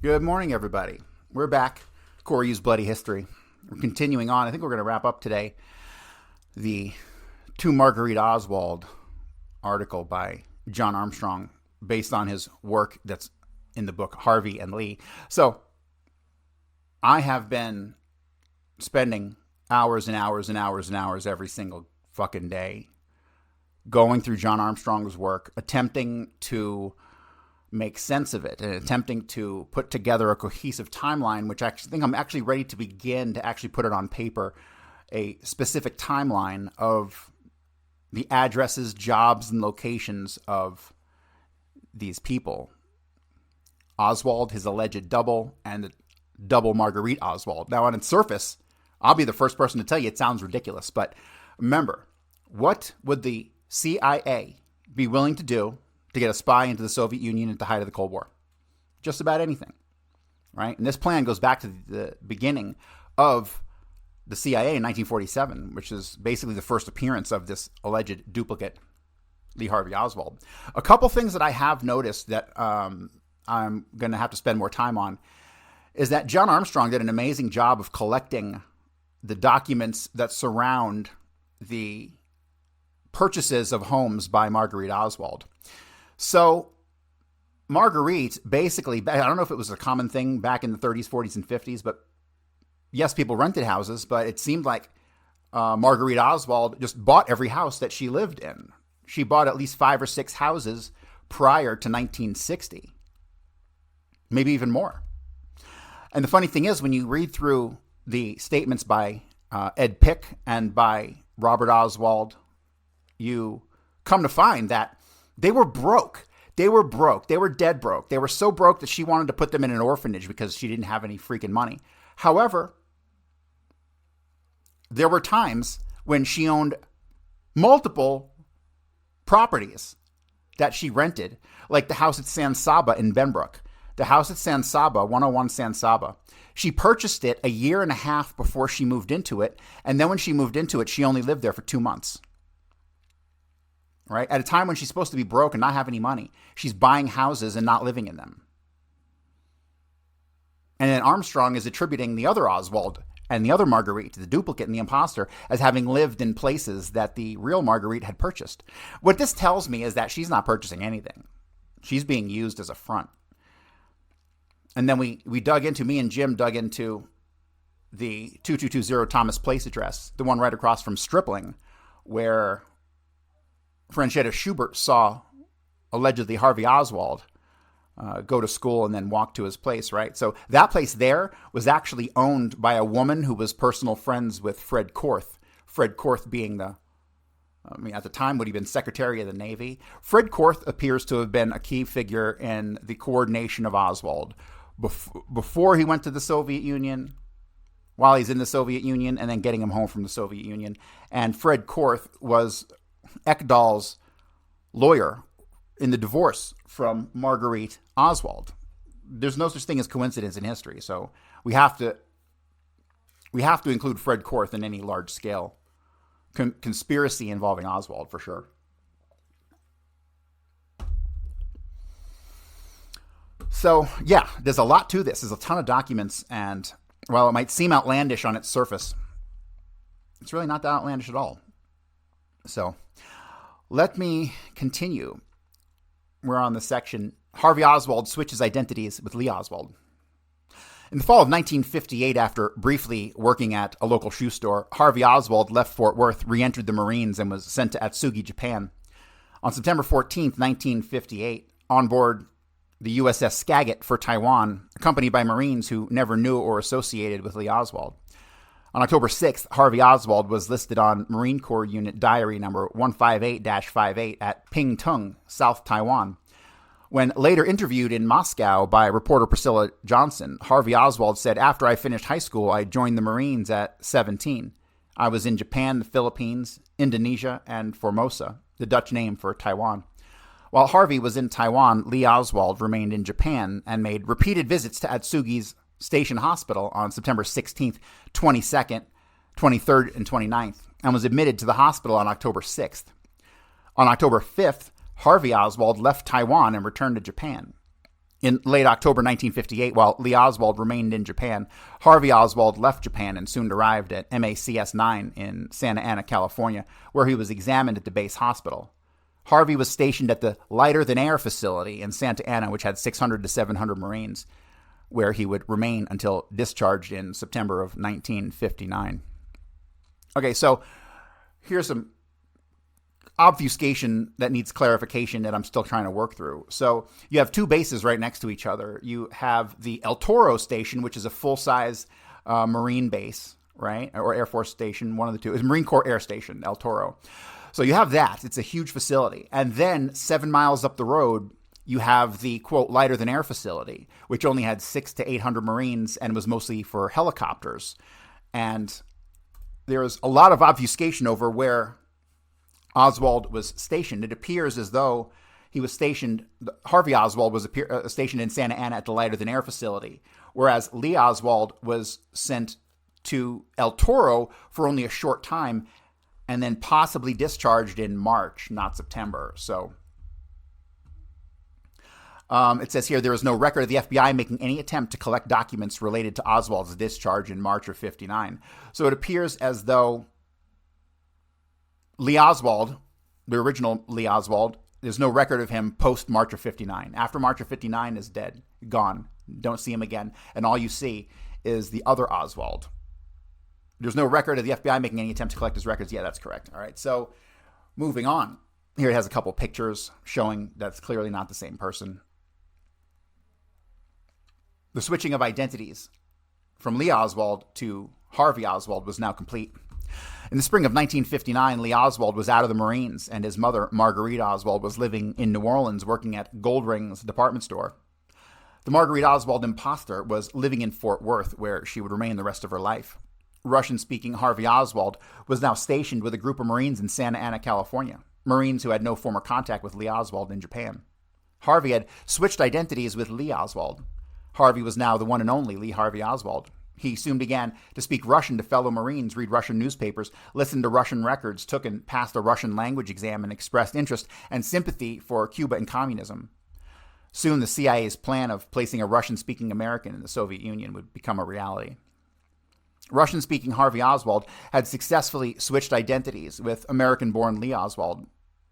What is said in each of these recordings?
Good morning, everybody. We're back. Corey's Bloody History. We're continuing on. I think we're going to wrap up today the To Marguerite Oswald article by John Armstrong based on his work that's in the book Harvey and Lee. So I have been spending hours and hours and hours and hours every single fucking day going through John Armstrong's work, attempting to make sense of it and attempting to put together a cohesive timeline, which I think I'm actually ready to begin to actually put it on paper, a specific timeline of the addresses, jobs, and locations of these people. Oswald, his alleged double, and the double Marguerite Oswald. Now, on its surface, I'll be the first person to tell you it sounds ridiculous, but remember, what would the CIA be willing to do to get a spy into the Soviet Union at the height of the Cold War? Just about anything, right? And this plan goes back to the beginning of the CIA in 1947, which is basically the first appearance of this alleged duplicate, Lee Harvey Oswald. A couple things that I have noticed that I'm going to have to spend more time on is that John Armstrong did an amazing job of collecting the documents that surround the purchases of homes by Marguerite Oswald. So Marguerite basically, I don't know if it was a common thing back in the 30s, 40s, and 50s, but yes, people rented houses, but it seemed like Marguerite Oswald just bought every house that she lived in. She bought at least 5 or 6 houses prior to 1960, maybe even more. And the funny thing is, when you read through the statements by Ed Pick and by Robert Oswald, you come to find that they were broke. They were broke. They were dead broke. They were so broke that she wanted to put them in an orphanage because she didn't have any freaking money. However, there were times when she owned multiple properties that she rented, like the house at San Saba in Benbrook. The house at San Saba, 101 San Saba. She purchased it a year and a half before she moved into it. And then when she moved into it, she only lived there for 2 months. Right? At a time when she's supposed to be broke and not have any money, she's buying houses and not living in them. And then Armstrong is attributing the other Oswald and the other Marguerite, the duplicate and the imposter, as having lived in places that the real Marguerite had purchased. What this tells me is that she's not purchasing anything. She's being used as a front. And then me and Jim dug into the 2220 Thomas Place address, the one right across from Stripling, where Franchetta Schubert saw allegedly Harvey Oswald go to school and then walk to his place, right? So that place there was actually owned by a woman who was personal friends with Fred Korth. Fred Korth being at the time would have been Secretary of the Navy. Fred Korth appears to have been a key figure in the coordination of Oswald before he went to the Soviet Union, while he's in the Soviet Union, and then getting him home from the Soviet Union. And Fred Korth was Ekdal's lawyer in the divorce from Marguerite Oswald. There's no such thing as coincidence in history, so we have to include Fred Korth in any large-scale conspiracy involving Oswald for sure. So, yeah, there's a lot to this. There's a ton of documents, and while it might seem outlandish on its surface, it's really not that outlandish at all. So, let me continue. We're on the section, Harvey Oswald switches identities with Lee Oswald. In the fall of 1958, after briefly working at a local shoe store, Harvey Oswald left Fort Worth, re-entered the Marines, and was sent to Atsugi, Japan. On September 14th, 1958, on board the USS Skagit for Taiwan, accompanied by Marines who never knew or associated with Lee Oswald. On October 6th, Harvey Oswald was listed on Marine Corps Unit Diary number 158-58 at Pingtung, South Taiwan. When later interviewed in Moscow by reporter Priscilla Johnson, Harvey Oswald said, "After I finished high school, I joined the Marines at 17. I was in Japan, the Philippines, Indonesia, and Formosa, the Dutch name for Taiwan. While Harvey was in Taiwan, Lee Oswald remained in Japan and made repeated visits to Atsugi's Station Hospital on September 16th, 22nd, 23rd, and 29th, and was admitted to the hospital on October 6th. On October 5th, Harvey Oswald left Taiwan and returned to Japan. In late October 1958, while Lee Oswald remained in Japan, Harvey Oswald left Japan and soon arrived at MACS 9 in Santa Ana, California, where he was examined at the base hospital. Harvey was stationed at the lighter-than-air facility in Santa Ana, which had 600 to 700 Marines, where he would remain until discharged in September of 1959. Okay, so here's some obfuscation that needs clarification that I'm still trying to work through. So you have two bases right next to each other. You have the El Toro station, which is a full-size Marine base, right? Or Air Force station, one of the two. It's Marine Corps Air Station, El Toro. So you have that. It's a huge facility. And then 7 miles up the road, you have the, quote, lighter-than-air facility, which only had 600 to 800 Marines and was mostly for helicopters. And there is a lot of obfuscation over where Oswald was stationed. It appears as though he was stationed, Harvey Oswald was stationed in Santa Ana at the lighter-than-air facility, whereas Lee Oswald was sent to El Toro for only a short time and then possibly discharged in March, not September. So it says here, there is no record of the FBI making any attempt to collect documents related to Oswald's discharge in March of 59. So it appears as though Lee Oswald, the original Lee Oswald, there's no record of him post March of 59. After March of 59 is dead, gone. Don't see him again. And all you see is the other Oswald. There's no record of the FBI making any attempt to collect his records. Yeah, that's correct. All right, so moving on. Here it has a couple pictures showing that's clearly not the same person. The switching of identities from Lee Oswald to Harvey Oswald was now complete. In the spring of 1959, Lee Oswald was out of the Marines, and his mother, Marguerite Oswald, was living in New Orleans working at Gold Rings department store. The Marguerite Oswald imposter was living in Fort Worth, where she would remain the rest of her life. Russian-speaking Harvey Oswald was now stationed with a group of Marines in Santa Ana, California, Marines who had no former contact with Lee Oswald in Japan. Harvey had switched identities with Lee Oswald. Harvey was now the one and only Lee Harvey Oswald. He soon began to speak Russian to fellow Marines, read Russian newspapers, listen to Russian records, took and passed a Russian language exam, and expressed interest and sympathy for Cuba and communism. Soon the CIA's plan of placing a Russian-speaking American in the Soviet Union would become a reality. Russian-speaking Harvey Oswald had successfully switched identities with American-born Lee Oswald.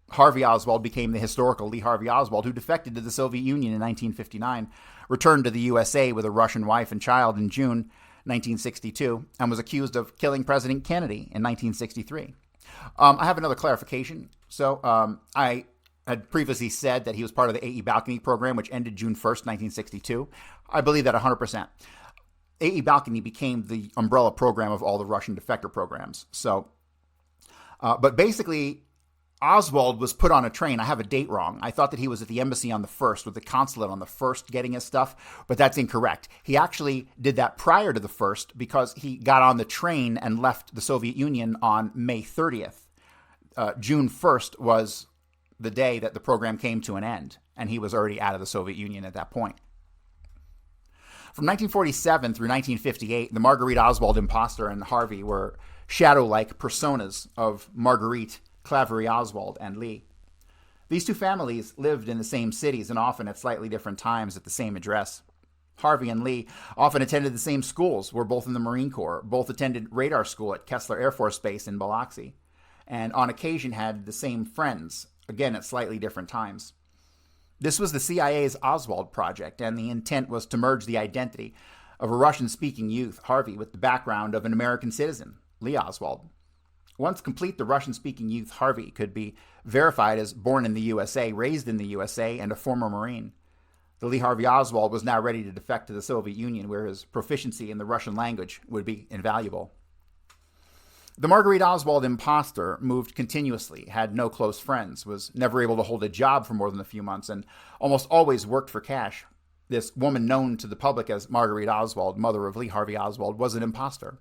Harvey Oswald became the historical Lee Harvey Oswald, who defected to the Soviet Union in 1959, returned to the USA with a Russian wife and child in June 1962, and was accused of killing President Kennedy in 1963. I have another clarification. So I had previously said that he was part of the AE Balcony program, which ended June 1st, 1962. I believe that 100%. AE Balcony became the umbrella program of all the Russian defector programs. So, but basically, Oswald was put on a train. I have a date wrong. I thought that he was at the embassy on the 1st, with the consulate on the 1st getting his stuff, but that's incorrect. He actually did that prior to the 1st because he got on the train and left the Soviet Union on May 30th. June 1st was the day that the program came to an end, and he was already out of the Soviet Union at that point. From 1947 through 1958, the Marguerite Oswald imposter and Harvey were shadow-like personas of Marguerite, Claverie Oswald, and Lee. These two families lived in the same cities and often at slightly different times at the same address. Harvey and Lee often attended the same schools, were both in the Marine Corps, both attended radar school at Kessler Air Force Base in Biloxi, and on occasion had the same friends, again at slightly different times. This was the CIA's Oswald project, and the intent was to merge the identity of a Russian-speaking youth, Harvey, with the background of an American citizen, Lee Oswald. Once complete, the Russian-speaking youth, Harvey, could be verified as born in the USA, raised in the USA, and a former Marine. The Lee Harvey Oswald was now ready to defect to the Soviet Union, where his proficiency in the Russian language would be invaluable. The Marguerite Oswald imposter moved continuously, had no close friends, was never able to hold a job for more than a few months, and almost always worked for cash. This woman known to the public as Marguerite Oswald, mother of Lee Harvey Oswald, was an imposter.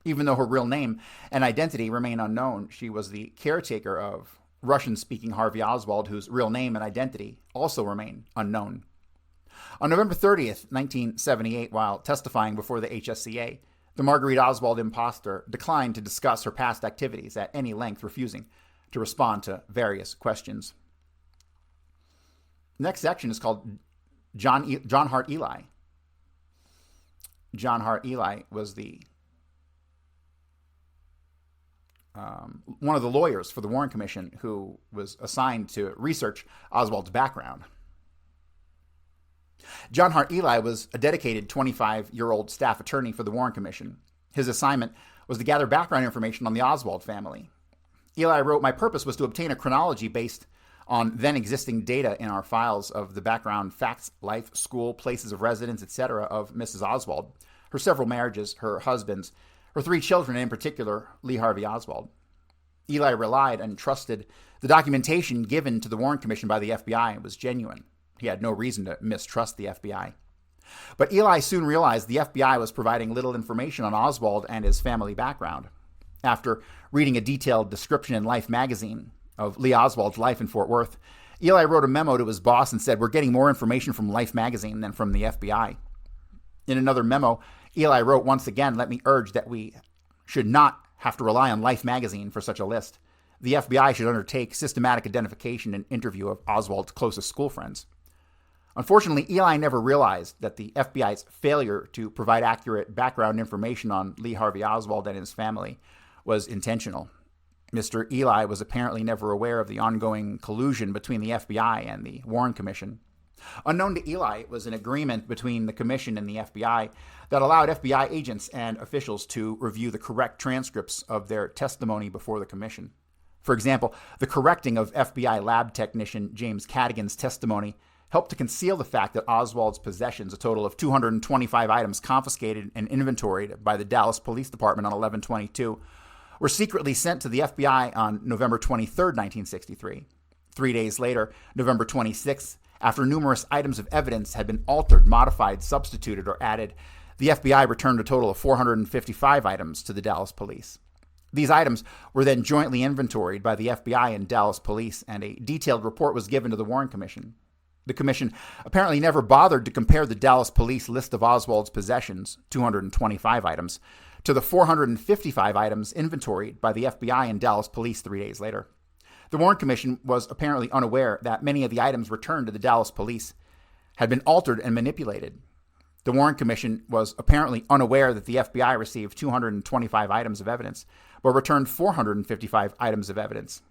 Even though her real name and identity remain unknown, she was the caretaker of Russian-speaking Harvey Oswald, whose real name and identity also remain unknown. On November 30th, 1978, while testifying before the HSCA, the Marguerite Oswald imposter declined to discuss her past activities at any length, refusing to respond to various questions. The next section is called John Hart Ely. John Hart Ely was the one of the lawyers for the Warren Commission who was assigned to research Oswald's background. John Hart Ely was a dedicated 25-year-old staff attorney for the Warren Commission. His assignment was to gather background information on the Oswald family. Ely wrote, "My purpose was to obtain a chronology based on then existing data in our files of the background facts, life, school, places of residence, etc. of Mrs. Oswald, her several marriages, her husbands, her 3 children, and in particular, Lee Harvey Oswald." Ely relied and trusted the documentation given to the Warren Commission by the FBI was genuine. He had no reason to mistrust the FBI. But Ely soon realized the FBI was providing little information on Oswald and his family background. After reading a detailed description in Life magazine of Lee Oswald's life in Fort Worth, Ely wrote a memo to his boss and said, "We're getting more information from Life magazine than from the FBI." In another memo, Ely wrote, "Once again, let me urge that we should not have to rely on Life magazine for such a list. The FBI should undertake systematic identification and interview of Oswald's closest school friends." Unfortunately, Ely never realized that the FBI's failure to provide accurate background information on Lee Harvey Oswald and his family was intentional. Mr. Ely was apparently never aware of the ongoing collusion between the FBI and the Warren Commission. Unknown to Ely was an agreement between the Commission and the FBI that allowed FBI agents and officials to review the correct transcripts of their testimony before the Commission. For example, the correcting of FBI lab technician James Cadigan's testimony helped to conceal the fact that Oswald's possessions, a total of 225 items confiscated and inventoried by the Dallas Police Department on 11/22, were secretly sent to the FBI on November 23, 1963. 3 days later, November 26th, after numerous items of evidence had been altered, modified, substituted, or added, the FBI returned a total of 455 items to the Dallas Police. These items were then jointly inventoried by the FBI and Dallas Police, and a detailed report was given to the Warren Commission. The Commission apparently never bothered to compare the Dallas Police list of Oswald's possessions, 225 items, to the 455 items inventoried by the FBI and Dallas Police 3 days later. The Warren Commission was apparently unaware that many of the items returned to the Dallas Police had been altered and manipulated. The Warren Commission was apparently unaware that the FBI received 225 items of evidence, but returned 455 items of evidence.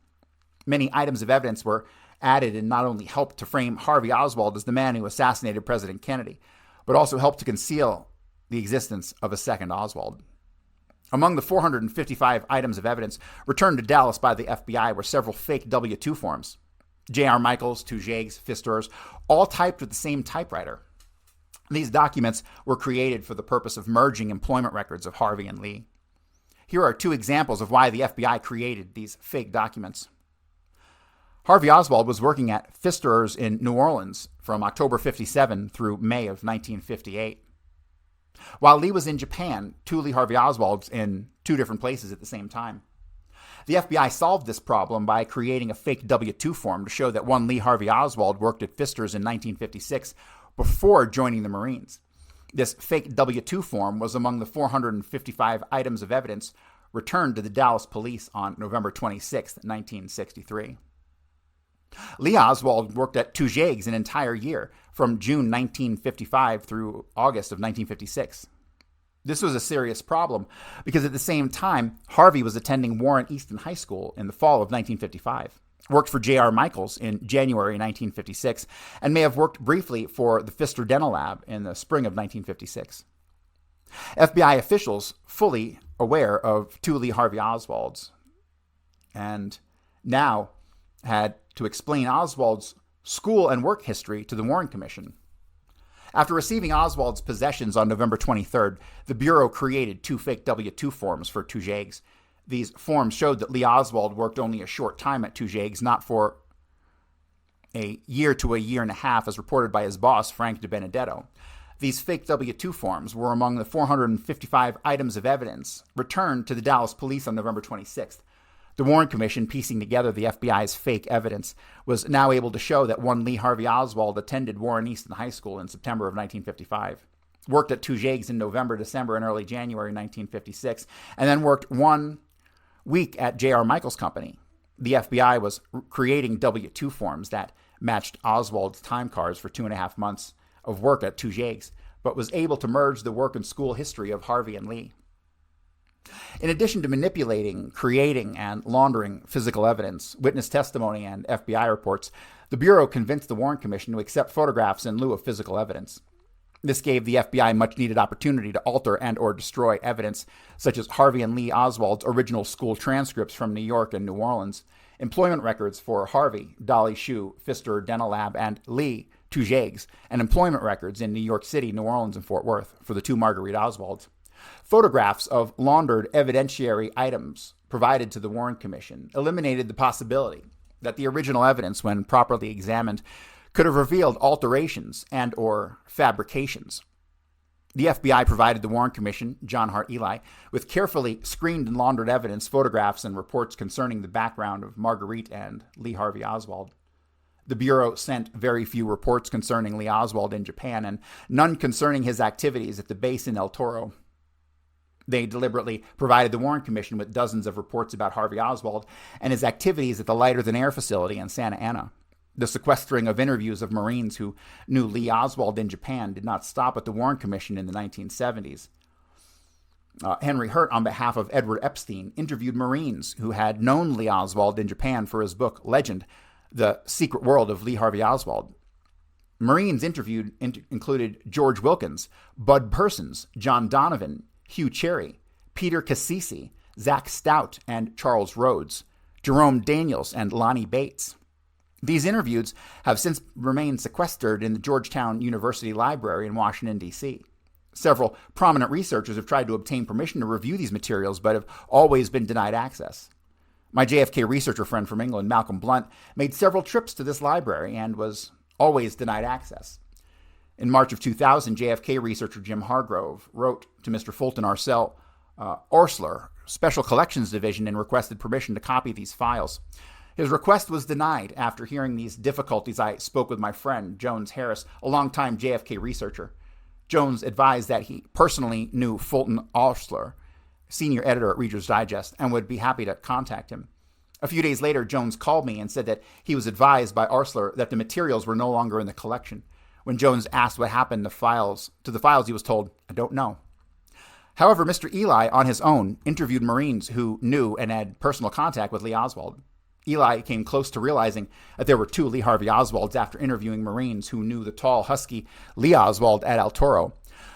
Many items of evidence were added and not only helped to frame Harvey Oswald as the man who assassinated President Kennedy, but also helped to conceal the existence of a second Oswald. Among the 455 items of evidence returned to Dallas by the FBI were several fake W-2 forms. J.R. Michaels, Tujagues, Pfister's, all typed with the same typewriter. These documents were created for the purpose of merging employment records of Harvey and Lee. Here are 2 examples of why the FBI created these fake documents. Harvey Oswald was working at Pfister's in New Orleans from October 57 through May of 1958. While Lee was in Japan, 2 Lee Harvey Oswalds in 2 different places at the same time. The FBI solved this problem by creating a fake W-2 form to show that one Lee Harvey Oswald worked at Pfister's in 1956 before joining the Marines. This fake W-2 form was among the 455 items of evidence returned to the Dallas Police on November 26, 1963. Lee Oswald worked at Tujagues an entire year, from June 1955 through August of 1956. This was a serious problem because at the same time, Harvey was attending Warren Easton High School in the fall of 1955, worked for J.R. Michaels in January 1956, and may have worked briefly for the Pfister Dental Lab in the spring of 1956. FBI officials, fully aware of 2 Lee Harvey Oswalds, and now had to explain Oswald's school and work history to the Warren Commission. After receiving Oswald's possessions on November 23rd, the Bureau created 2 fake W-2 forms for Tujagues. These forms showed that Lee Oswald worked only a short time at Tujagues, not for a year to a year and a half, as reported by his boss, Frank DiBenedetto. These fake W-2 forms were among the 455 items of evidence returned to the Dallas Police on November 26th. The Warren Commission, piecing together the FBI's fake evidence, was now able to show that one Lee Harvey Oswald attended Warren Easton High School in September of 1955, worked at Tujagues in November, December, and early January 1956, and then worked 1 week at J.R. Michaels' company. The FBI was creating W-2 forms that matched Oswald's time cards for 2.5 months of work at Tujagues, but was able to merge the work and school history of Harvey and Lee. In addition to manipulating, creating, and laundering physical evidence, witness testimony, and FBI reports, the Bureau convinced the Warren Commission to accept photographs in lieu of physical evidence. This gave the FBI much-needed opportunity to alter and or destroy evidence, such as Harvey and Lee Oswald's original school transcripts from New York and New Orleans, employment records for Harvey, Dolly Shoe, Pfister Dental Lab, and Lee, Tujagues, and employment records in New York City, New Orleans, and Fort Worth for the two Marguerite Oswalds. Photographs of laundered evidentiary items provided to the Warren Commission eliminated the possibility that the original evidence, when properly examined, could have revealed alterations and or fabrications. The FBI provided the Warren Commission, John Hart Ely, with carefully screened and laundered evidence, photographs, and reports concerning the background of Marguerite and Lee Harvey Oswald. The Bureau sent very few reports concerning Lee Oswald in Japan and none concerning his activities at the base in El Toro. They deliberately provided the Warren Commission with dozens of reports about Harvey Oswald and his activities at the lighter-than-air facility in Santa Ana. The sequestering of interviews of Marines who knew Lee Oswald in Japan did not stop at the Warren Commission in the 1970s. Henry Hurt, on behalf of Edward Epstein, interviewed Marines who had known Lee Oswald in Japan for his book, Legend, The Secret World of Lee Harvey Oswald. Marines interviewed included George Wilkins, Bud Persons, John Donovan, Hugh Cherry, Peter Cassisi, Zach Stout, and Charles Rhodes, Jerome Daniels, and Lonnie Bates. These interviews have since remained sequestered in the Georgetown University Library in Washington, D.C. Several prominent researchers have tried to obtain permission to review these materials, but have always been denied access. My JFK researcher friend from England, Malcolm Blunt, made several trips to this library and was always denied access. In March of 2000, JFK researcher Jim Hargrove wrote to Mr. Fulton Arcel Orsler, Special Collections Division, and requested permission to copy these files. His request was denied. After hearing these difficulties, I spoke with my friend, Jones Harris, a longtime JFK researcher. Jones advised that he personally knew Fulton Orsler, senior editor at Reader's Digest, and would be happy to contact him. A few days later, Jones called me and said that he was advised by Orsler that the materials were no longer in the collection. When Jones asked what happened to the files, he was told, "I don't know." However, Mr. Ely, on his own, interviewed Marines who knew and had personal contact with Lee Oswald. Ely came close to realizing that there were two Lee Harvey Oswalds after interviewing Marines who knew the tall, husky Lee Oswald at El Toro,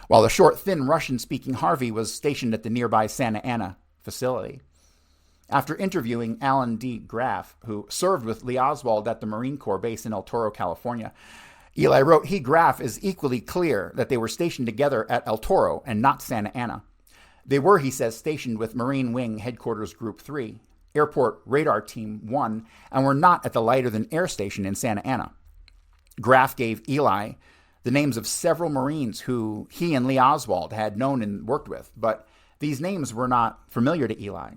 while the short, thin, Russian-speaking Harvey was stationed at the nearby Santa Ana facility. After interviewing Alan D. Graff, who served with Lee Oswald at the Marine Corps base in El Toro, California, Ely wrote, Graff is equally clear that they were stationed together at El Toro and not Santa Ana. They were, he says, stationed with Marine Wing Headquarters Group 3, Airport Radar Team 1, and were not at the lighter-than-air station in Santa Ana. Graff gave Ely the names of several Marines who he and Lee Oswald had known and worked with, but these names were not familiar to Ely.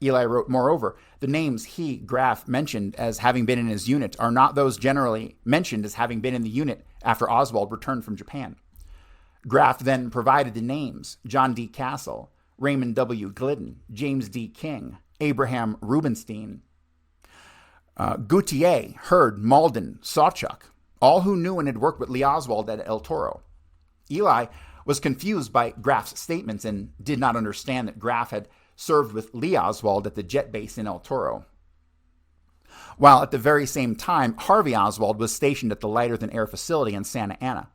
Ely wrote, moreover, the names Graff mentioned as having been in his unit are not those generally mentioned as having been in the unit after Oswald returned from Japan. Graff then provided the names John D. Castle, Raymond W. Glidden, James D. King, Abraham Rubenstein, Gautier, Hurd, Malden, Sawchuk, all who knew and had worked with Lee Oswald at El Toro. Ely was confused by Graff's statements and did not understand that Graff had served with Lee Oswald at the jet base in El Toro, while at the very same time, Harvey Oswald was stationed at the lighter-than-air facility in Santa Ana.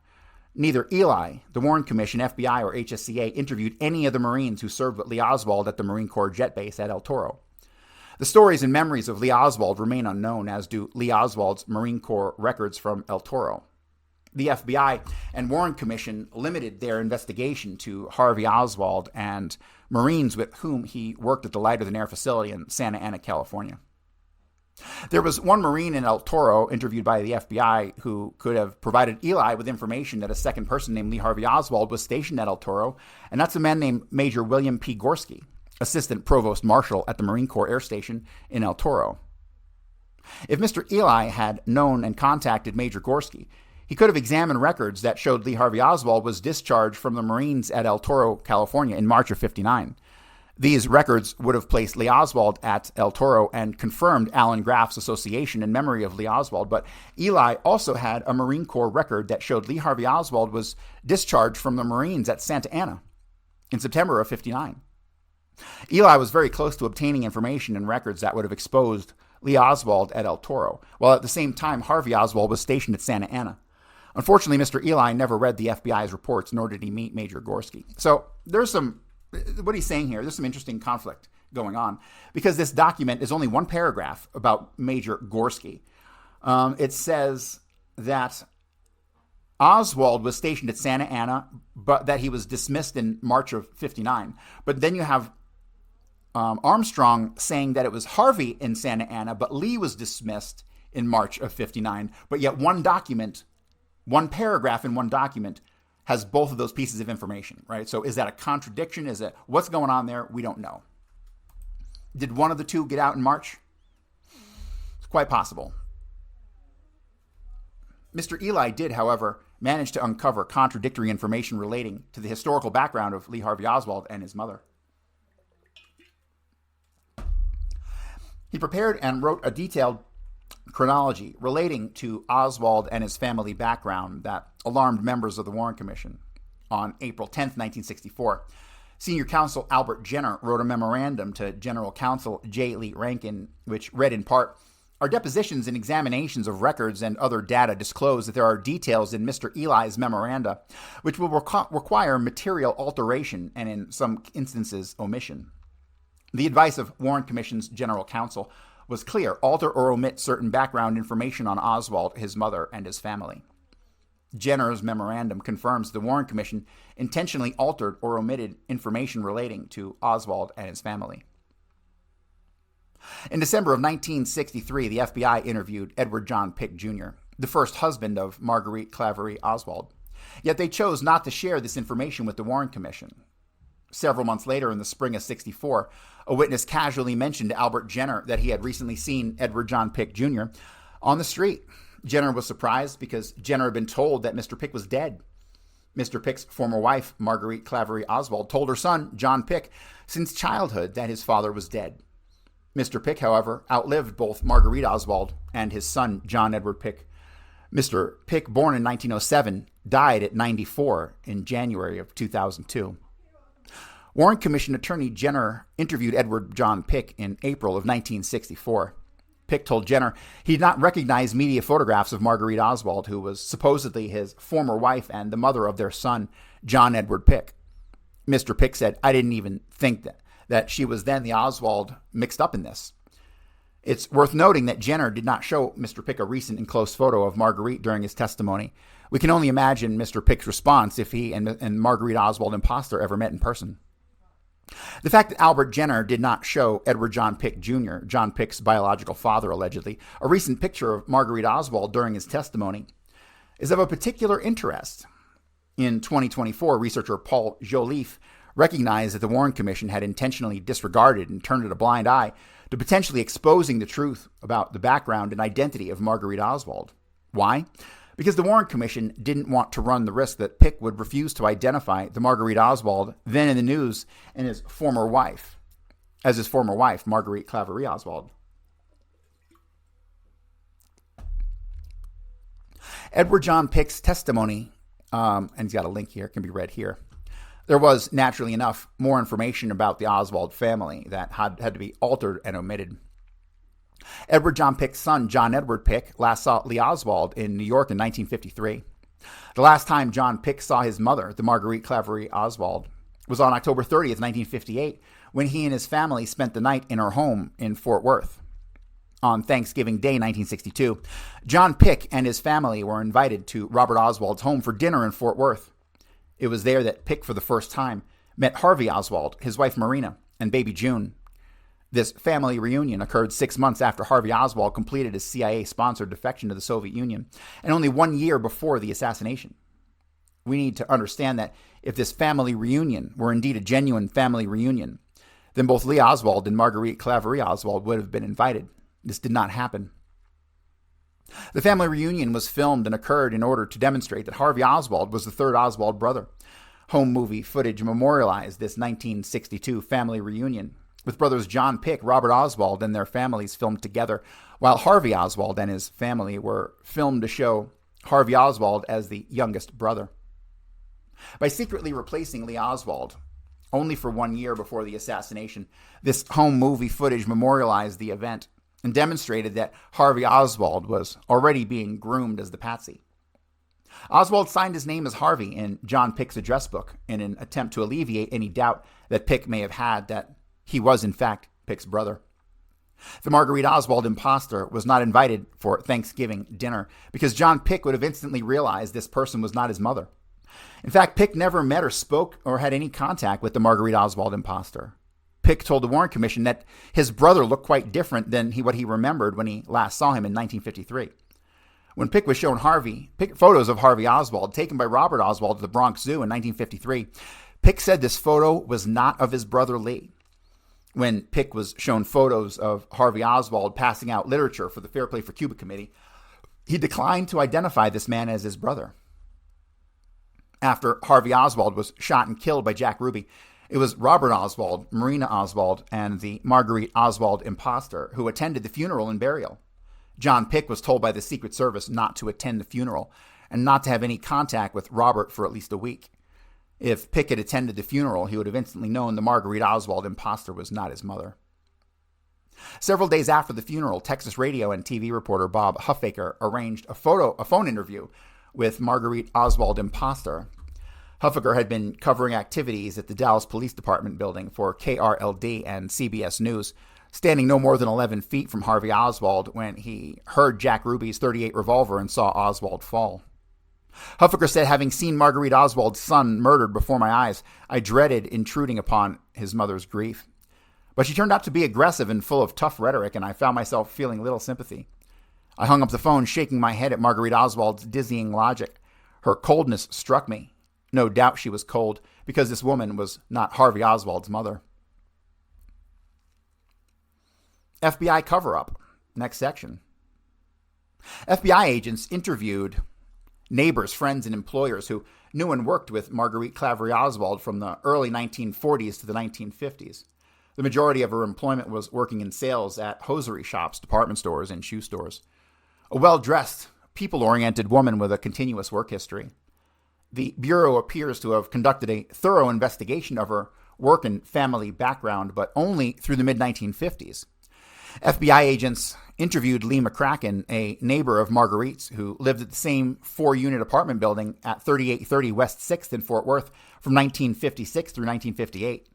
Neither Ely, the Warren Commission, FBI, or HSCA interviewed any of the Marines who served with Lee Oswald at the Marine Corps jet base at El Toro. The stories and memories of Lee Oswald remain unknown, as do Lee Oswald's Marine Corps records from El Toro. The FBI and Warren Commission limited their investigation to Harvey Oswald and Marines with whom he worked at the lighter-than-air facility in Santa Ana, California. There was one Marine in El Toro interviewed by the FBI who could have provided Ely with information that a second person named Lee Harvey Oswald was stationed at El Toro, and that's a man named Major William P. Gorski, Assistant Provost Marshal at the Marine Corps Air Station in El Toro. If Mr. Ely had known and contacted Major Gorski, he could have examined records that showed Lee Harvey Oswald was discharged from the Marines at El Toro, California in March of '59. These records would have placed Lee Oswald at El Toro and confirmed Alan Graff's association in memory of Lee Oswald. But Eli also had a Marine Corps record that showed Lee Harvey Oswald was discharged from the Marines at Santa Ana in September of 59. Eli was very close to obtaining information and records that would have exposed Lee Oswald at El Toro, while at the same time Harvey Oswald was stationed at Santa Ana. Unfortunately, Mr. Eli never read the FBI's reports, nor did he meet Major Gorski. So what he's saying here, there's some interesting conflict going on, because this document is only one paragraph about Major Gorski. It says that Oswald was stationed at Santa Ana, but that he was dismissed in March of 59. But then you have Armstrong saying that it was Harvey in Santa Ana, but Lee was dismissed in March of 59. But yet one paragraph in one document has both of those pieces of information, right? So is that a contradiction? Is it what's going on there? We don't know. Did one of the two get out in March? It's quite possible. Mr. Eli did, however, manage to uncover contradictory information relating to the historical background of Lee Harvey Oswald and his mother. He prepared and wrote a detailed chronology relating to Oswald and his family background that alarmed members of the Warren Commission. On April 10, 1964, Senior Counsel Albert Jenner wrote a memorandum to General Counsel J. Lee Rankin, which read in part, "Our depositions and examinations of records and other data disclose that there are details in Mr. Eli's memoranda which will require material alteration and in some instances omission. The advice of Warren Commission's General Counsel was clear: alter or omit certain background information on Oswald, his mother, and his family." Jenner's memorandum confirms the Warren Commission intentionally altered or omitted information relating to Oswald and his family. In December of 1963, the FBI interviewed Edward John Pick Jr., the first husband of Marguerite Claverie Oswald. Yet they chose not to share this information with the Warren Commission. Several months later, in the spring of 64, a witness casually mentioned to Albert Jenner that he had recently seen Edward John Pick Jr. on the street. Jenner was surprised because Jenner had been told that Mr. Pick was dead. Mr. Pick's former wife, Marguerite Claverie Oswald, told her son, John Pick, since childhood that his father was dead. Mr. Pick, however, outlived both Marguerite Oswald and his son, John Edward Pick. Mr. Pick, born in 1907, died at 94 in January of 2002. Warren Commission Attorney Jenner interviewed Edward John Pick in April of 1964. Pick told Jenner he did not recognize media photographs of Marguerite Oswald, who was supposedly his former wife and the mother of their son, John Edward Pick. Mr. Pick said, "I didn't even think that she was then the Oswald mixed up in this." It's worth noting that Jenner did not show Mr. Pick a recent and close photo of Marguerite during his testimony. We can only imagine Mr. Pick's response if he and Marguerite Oswald imposter ever met in person. The fact that Albert Jenner did not show Edward John Pick Jr., John Pick's biological father allegedly, a recent picture of Marguerite Oswald during his testimony is of a particular interest. In 2024, researcher Paul Joliffe recognized that the Warren Commission had intentionally disregarded and turned a blind eye to potentially exposing the truth about the background and identity of Marguerite Oswald. Why? Because the Warren Commission didn't want to run the risk that Pick would refuse to identify the Marguerite Oswald then in the news and his former wife, Marguerite Claverie Oswald. Edward John Pick's testimony, and he's got a link here, can be read here. There was, naturally enough, more information about the Oswald family that had to be altered and omitted. Edward John Pick's son, John Edward Pick, last saw Lee Oswald in New York in 1953. The last time John Pick saw his mother, the Marguerite Claverie Oswald, was on October 30th, 1958, when he and his family spent the night in her home in Fort Worth. On Thanksgiving Day, 1962, John Pick and his family were invited to Robert Oswald's home for dinner in Fort Worth. It was there that Pick, for the first time, met Harvey Oswald, his wife Marina, and baby June. This family reunion occurred 6 months after Harvey Oswald completed his CIA-sponsored defection to the Soviet Union, and only 1 year before the assassination. We need to understand that if this family reunion were indeed a genuine family reunion, then both Lee Oswald and Marguerite Claverie Oswald would have been invited. This did not happen. The family reunion was filmed and occurred in order to demonstrate that Harvey Oswald was the third Oswald brother. home movie footage memorialized this 1962 family reunion, with brothers John Pick, Robert Oswald, and their families filmed together, while Harvey Oswald and his family were filmed to show Harvey Oswald as the youngest brother. By secretly replacing Lee Oswald, only for 1 year before the assassination, this home movie footage memorialized the event and demonstrated that Harvey Oswald was already being groomed as the patsy. Oswald signed his name as Harvey in John Pick's address book in an attempt to alleviate any doubt that Pick may have had that he was, in fact, Pick's brother. The Marguerite Oswald imposter was not invited for Thanksgiving dinner because John Pick would have instantly realized this person was not his mother. In fact, Pick never met or spoke or had any contact with the Marguerite Oswald imposter. Pick told the Warren Commission that his brother looked quite different than what he remembered when he last saw him in 1953. When Pick was shown photos of Harvey Oswald taken by Robert Oswald at the Bronx Zoo in 1953, Pick said this photo was not of his brother Lee. When Pick was shown photos of Harvey Oswald passing out literature for the Fair Play for Cuba Committee, he declined to identify this man as his brother. After Harvey Oswald was shot and killed by Jack Ruby, it was Robert Oswald, Marina Oswald, and the Marguerite Oswald imposter who attended the funeral and burial. John Pick was told by the Secret Service not to attend the funeral and not to have any contact with Robert for at least a week. If Pick had attended the funeral, he would have instantly known the Marguerite Oswald imposter was not his mother. Several days after the funeral, Texas radio and TV reporter Bob Huffaker arranged a phone interview with Marguerite Oswald imposter. Huffaker had been covering activities at the Dallas Police Department building for KRLD and CBS News, standing no more than 11 feet from Harvey Oswald when he heard Jack Ruby's .38 revolver and saw Oswald fall. Huffaker said, having seen Marguerite Oswald's son murdered before my eyes, I dreaded intruding upon his mother's grief. But she turned out to be aggressive and full of tough rhetoric, and I found myself feeling little sympathy. I hung up the phone, shaking my head at Marguerite Oswald's dizzying logic. Her coldness struck me. No doubt she was cold, because this woman was not Harvey Oswald's mother. FBI cover-up. Next section. FBI agents interviewed neighbors, friends, and employers who knew and worked with Marguerite Claverie Oswald from the early 1940s to the 1950s. The majority of her employment was working in sales at hosiery shops, department stores, and shoe stores. A well-dressed, people-oriented woman with a continuous work history. The Bureau appears to have conducted a thorough investigation of her work and family background, but only through the mid-1950s. FBI agents interviewed Lee McCracken, a neighbor of Marguerite's who lived at the same 4-unit apartment building at 3830 West 6th in Fort Worth from 1956 through 1958.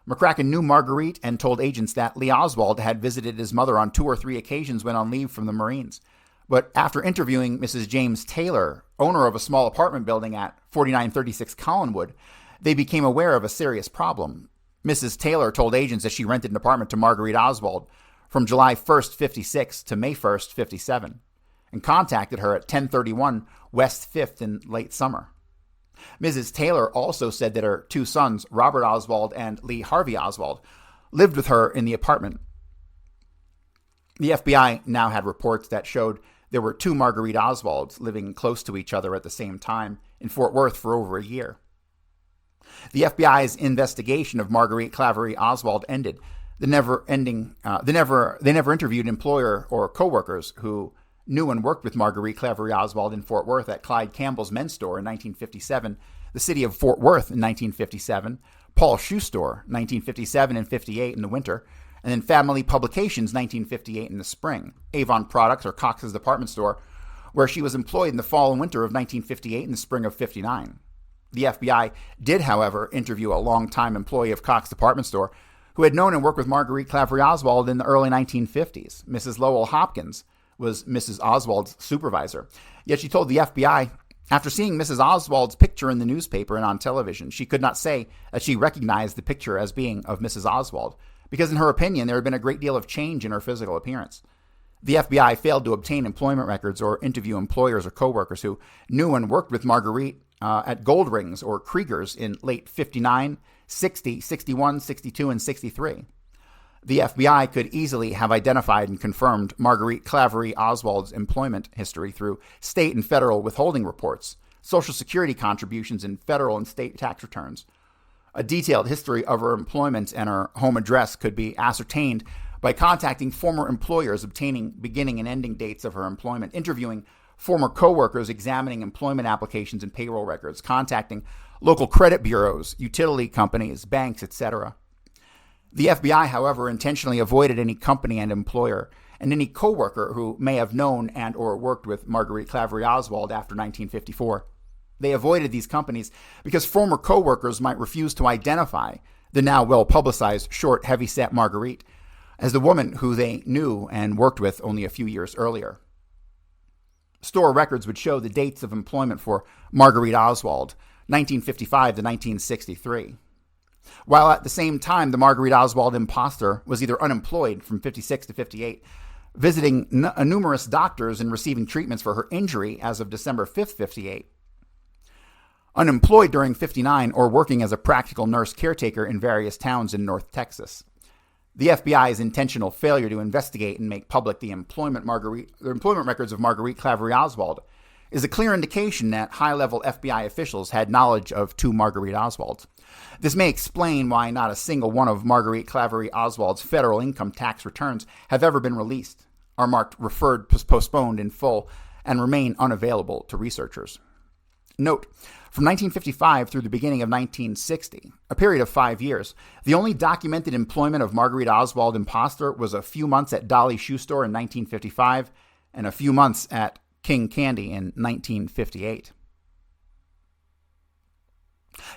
McCracken knew Marguerite and told agents that Lee Oswald had visited his mother on 2 or 3 occasions when on leave from the Marines. But after interviewing Mrs. James Taylor, owner of a small apartment building at 4936 Collinwood, they became aware of a serious problem. Mrs. Taylor told agents that she rented an apartment to Marguerite Oswald from July 1st, 56 to May 1st, 57, and contacted her at 1031 West 5th in late summer. Mrs. Taylor also said that her 2 sons, Robert Oswald and Lee Harvey Oswald, lived with her in the apartment. The FBI now had reports that showed there were 2 Marguerite Oswalds living close to each other at the same time in Fort Worth for over a year. The FBI's investigation of Marguerite Claverie Oswald ended. They never interviewed employer or coworkers who knew and worked with Marguerite Claverie Oswald in Fort Worth at Clyde Campbell's Men's Store in 1957, the city of Fort Worth in 1957, Paul's Shoe Store 1957 and 58 in the winter, and then Family Publications 1958 in the spring, Avon Products or Cox's Department Store, where she was employed in the fall and winter of 1958 and the spring of 59. The FBI did, however, interview a longtime employee of Cox Department Store who had known and worked with Marguerite Claverie Oswald in the early 1950s. Mrs. Lowell Hopkins was Mrs. Oswald's supervisor. Yet she told the FBI, after seeing Mrs. Oswald's picture in the newspaper and on television, she could not say that she recognized the picture as being of Mrs. Oswald, because in her opinion, there had been a great deal of change in her physical appearance. The FBI failed to obtain employment records or interview employers or coworkers who knew and worked with Marguerite at Gold Rings or Krieger's in late 59, 60, 61, 62, and 63. The FBI could easily have identified and confirmed Marguerite Claverie Oswald's employment history through state and federal withholding reports, Social Security contributions, and federal and state tax returns. A detailed history of her employment and her home address could be ascertained by contacting former employers, obtaining beginning and ending dates of her employment, interviewing former coworkers, examining employment applications and payroll records, contacting local credit bureaus, utility companies, banks, etc. The FBI, however, intentionally avoided any company and employer and any coworker who may have known and or worked with Marguerite Claverie Oswald after 1954. They avoided these companies because former coworkers might refuse to identify the now well-publicized, short, heavy-set Marguerite as the woman who they knew and worked with only a few years earlier. Store records would show the dates of employment for Marguerite Oswald, 1955 to 1963. While at the same time, the Marguerite Oswald imposter was either unemployed from 56 to 58, visiting numerous doctors and receiving treatments for her injury as of December 5th, 58, unemployed during 59, or working as a practical nurse caretaker in various towns in North Texas. The FBI's intentional failure to investigate and make public the employment records of Marguerite Claverie Oswald is a clear indication that high-level FBI officials had knowledge of two Marguerite Oswalds. This may explain why not a single one of Marguerite Claverie Oswald's federal income tax returns have ever been released, are marked referred, postponed in full, and remain unavailable to researchers. Note, from 1955 through the beginning of 1960, a period of 5 years, the only documented employment of Marguerite Oswald imposter was a few months at Dolly Shoe Store in 1955 and a few months at King Candy in 1958.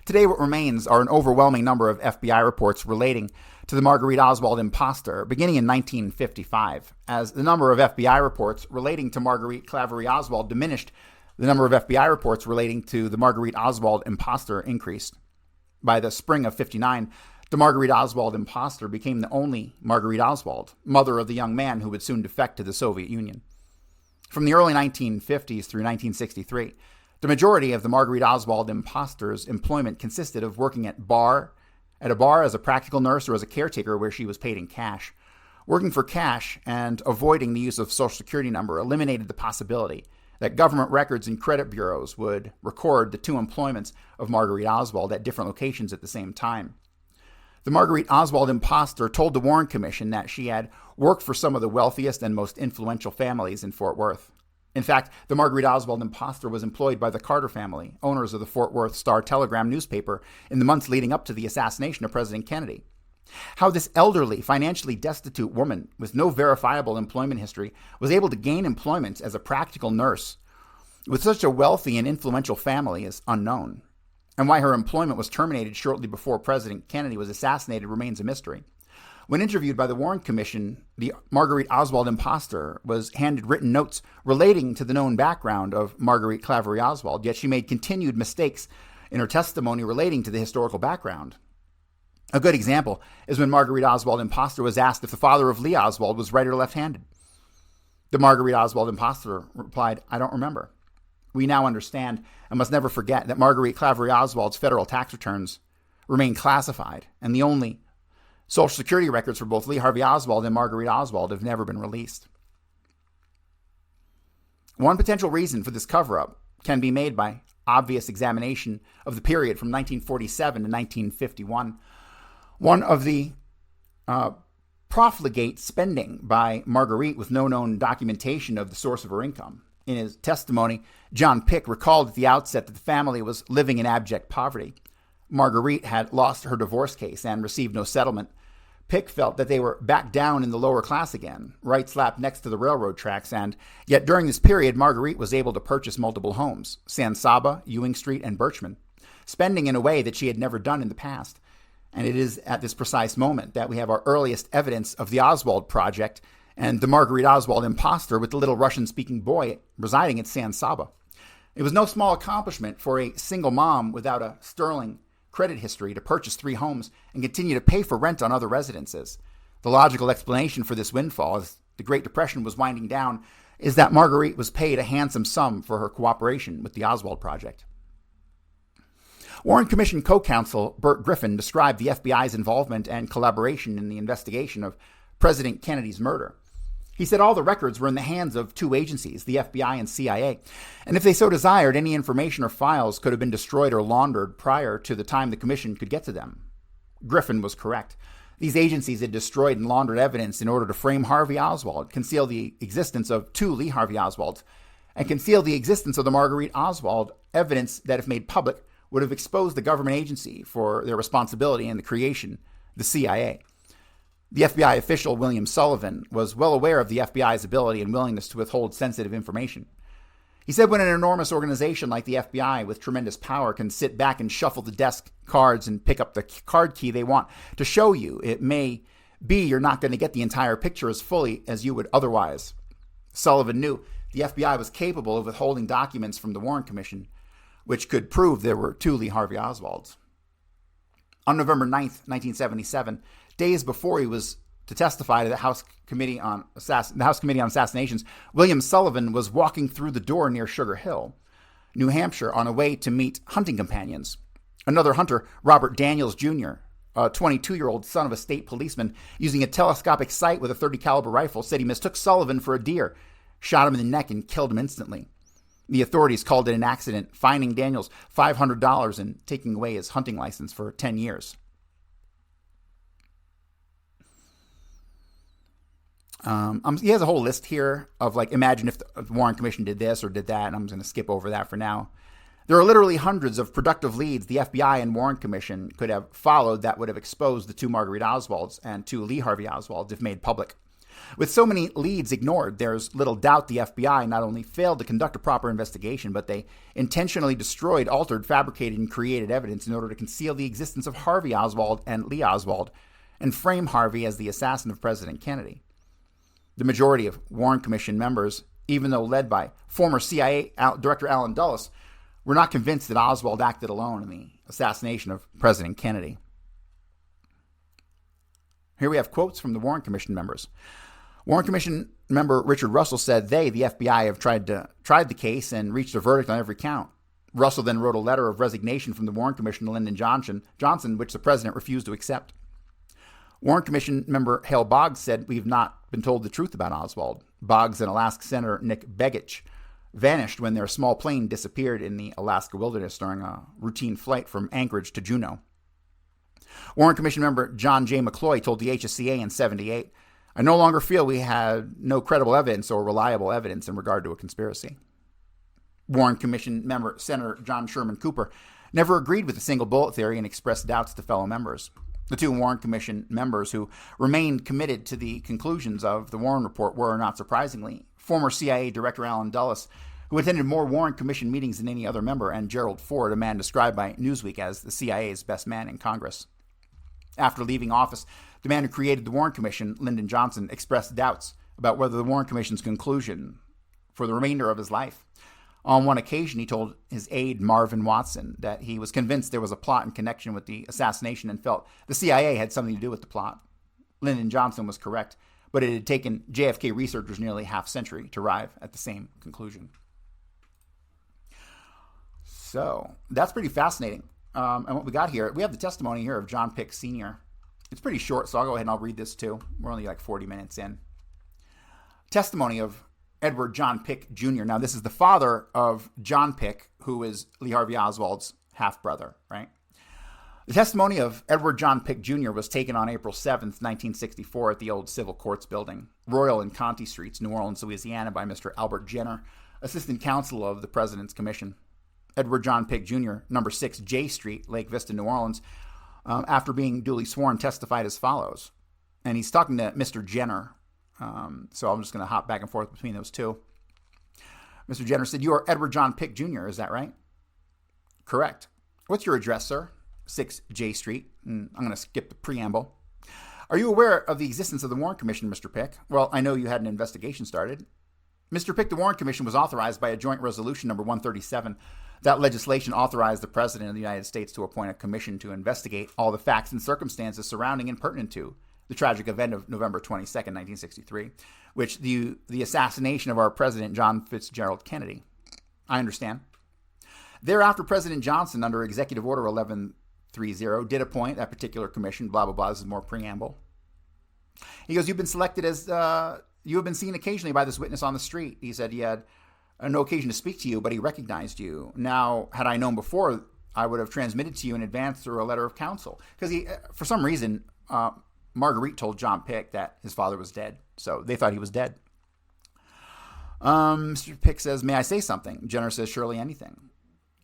Today, what remains are an overwhelming number of FBI reports relating to the Marguerite Oswald imposter, beginning in 1955. As the number of FBI reports relating to Marguerite Claverie Oswald diminished, the number of FBI reports relating to the Marguerite Oswald imposter increased. By the spring of 59, the Marguerite Oswald imposter became the only Marguerite Oswald, mother of the young man who would soon defect to the Soviet Union. From the early 1950s through 1963, the majority of the Marguerite Oswald imposter's employment consisted of working at a bar as a practical nurse or as a caretaker where she was paid in cash. Working for cash and avoiding the use of Social Security number eliminated the possibility that government records and credit bureaus would record the two employments of Marguerite Oswald at different locations at the same time. The Marguerite Oswald imposter told the Warren Commission that she had worked for some of the wealthiest and most influential families in Fort Worth. In fact, the Marguerite Oswald imposter was employed by the Carter family, owners of the Fort Worth Star-Telegram newspaper, in the months leading up to the assassination of President Kennedy. How this elderly, financially destitute woman with no verifiable employment history was able to gain employment as a practical nurse with such a wealthy and influential family is unknown. And why her employment was terminated shortly before President Kennedy was assassinated remains a mystery. When interviewed by the Warren Commission, the Marguerite Oswald imposter was handed written notes relating to the known background of Marguerite Claverie Oswald, yet she made continued mistakes in her testimony relating to the historical background. A good example is when Marguerite Oswald imposter was asked if the father of Lee Oswald was right or left-handed. The Marguerite Oswald imposter replied, "I don't remember." We now understand and must never forget that Marguerite Claverie Oswald's federal tax returns remain classified, and the only Social Security records for both Lee Harvey Oswald and Marguerite Oswald have never been released. One potential reason for this cover-up can be made by obvious examination of the period from 1947 to 1951. One of the profligate spending by Marguerite with no known documentation of the source of her income. In his testimony, John Pick recalled at the outset that the family was living in abject poverty. Marguerite had lost her divorce case and received no settlement. Pick felt that they were back down in the lower class again, right slap next to the railroad tracks, and yet during this period, Marguerite was able to purchase multiple homes, San Saba, Ewing Street, and Birchman, spending in a way that she had never done in the past. And it is at this precise moment that we have our earliest evidence of the Oswald project and the Marguerite Oswald imposter with the little Russian-speaking boy residing at San Saba. It was no small accomplishment for a single mom without a sterling credit history to purchase 3 homes and continue to pay for rent on other residences. The logical explanation for this windfall, as the Great Depression was winding down, is that Marguerite was paid a handsome sum for her cooperation with the Oswald project. Warren Commission co-counsel Burt Griffin described the FBI's involvement and collaboration in the investigation of President Kennedy's murder. He said all the records were in the hands of two agencies, the FBI and CIA, and if they so desired, any information or files could have been destroyed or laundered prior to the time the commission could get to them. Griffin was correct. These agencies had destroyed and laundered evidence in order to frame Harvey Oswald, conceal the existence of two Lee Harvey Oswalds, and conceal the existence of the Marguerite Oswald, evidence that, if made public, would have exposed the government agency for their responsibility in the creation, the CIA. The FBI official, William Sullivan, was well aware of the FBI's ability and willingness to withhold sensitive information. He said when an enormous organization like the FBI with tremendous power can sit back and shuffle the desk cards and pick up the card key they want to show you, it may be you're not going to get the entire picture as fully as you would otherwise. Sullivan knew the FBI was capable of withholding documents from the Warren Commission, which could prove there were two Lee Harvey Oswalds. On November 9th, 1977, days before he was to testify to the House Committee on Assassinations, William Sullivan was walking through the door near Sugar Hill, New Hampshire, on a way to meet hunting companions. Another hunter, Robert Daniels Jr., a 22-year-old son of a state policeman, using a telescopic sight with a .30 caliber rifle, said he mistook Sullivan for a deer, shot him in the neck, and killed him instantly. The authorities called it an accident, fining Daniels $500 and taking away his hunting license for 10 years. He has a whole list here of, like, imagine if the Warren Commission did this or did that, and I'm just going to skip over that for now. There are literally hundreds of productive leads the FBI and Warren Commission could have followed that would have exposed the two Marguerite Oswalds and two Lee Harvey Oswalds if made public. With so many leads ignored, there's little doubt the FBI not only failed to conduct a proper investigation, but they intentionally destroyed, altered, fabricated, and created evidence in order to conceal the existence of Harvey Oswald and Lee Oswald and frame Harvey as the assassin of President Kennedy. The majority of Warren Commission members, even though led by former CIA Director Allen Dulles, were not convinced that Oswald acted alone in the assassination of President Kennedy. Here we have quotes from the Warren Commission members. Warren Commission member Richard Russell said the FBI, have tried the case and reached a verdict on every count. Russell then wrote a letter of resignation from the Warren Commission to Lyndon Johnson, which the president refused to accept. Warren Commission member Hale Boggs said, "We've not been told the truth about Oswald." Boggs and Alaska Senator Nick Begich vanished when their small plane disappeared in the Alaska wilderness during a routine flight from Anchorage to Juneau. Warren Commission member John J. McCloy told the HSCA in 1978, "I no longer feel we had no credible evidence or reliable evidence in regard to a conspiracy." Warren Commission member Senator John Sherman Cooper never agreed with the single bullet theory and expressed doubts to fellow members. The two Warren Commission members who remained committed to the conclusions of the Warren Report were, not surprisingly, former CIA Director Allen Dulles, who attended more Warren Commission meetings than any other member, and Gerald Ford, a man described by Newsweek as the CIA's best man in Congress. After leaving office, the man who created the Warren Commission, Lyndon Johnson, expressed doubts about whether the Warren Commission's conclusion for the remainder of his life. On one occasion, he told his aide, Marvin Watson, that he was convinced there was a plot in connection with the assassination and felt the CIA had something to do with the plot. Lyndon Johnson was correct, but it had taken JFK researchers nearly half a century to arrive at the same conclusion. So that's pretty fascinating. And what we got here, we have the testimony here of John Pick Sr. It's pretty short, so I'll go ahead and I'll read this too. We're only like 40 minutes in. Testimony of Edward John Pick Jr. Now, this is the father of John Pick, who is Lee Harvey Oswald's half-brother, right? The testimony of Edward John Pick Jr. was taken on April 7th, 1964 at the old Civil Courts Building, Royal and Conti Streets, New Orleans, Louisiana, by Mr. Albert Jenner, Assistant Counsel of the President's Commission. Edward John Pick Jr., number 6 J Street, Lake Vista, New Orleans, after being duly sworn, testified as follows. And he's talking to Mr. Jenner, so I'm just going to hop back and forth between those two. Mr. Jenner said, "You are Edward John Pick Jr., is that right?" "Correct." "What's your address, sir?" 6 J Street. I'm going to skip the preamble. "Are you aware of the existence of the Warren Commission, Mr. Pick?" "Well, I know you had an investigation started." "Mr. Pick, the Warren Commission was authorized by a joint resolution number 137. That legislation authorized the President of the United States to appoint a commission to investigate all the facts and circumstances surrounding and pertinent to the tragic event of November 22nd, 1963, which the assassination of our President John Fitzgerald Kennedy." "I understand." "Thereafter, President Johnson, under Executive Order 1130, did appoint that particular commission, blah, blah, blah." This is more preamble. He goes, "You've been selected as You have been seen occasionally by this witness on the street. He said he had no occasion to speak to you, but he recognized you. Now, had I known before, I would have transmitted to you in advance through a letter of counsel. Because he, for some reason, Marguerite told John Pick that his father was dead. So they thought he was dead. Mr. Pick says, may I say something? Jenner says, surely anything.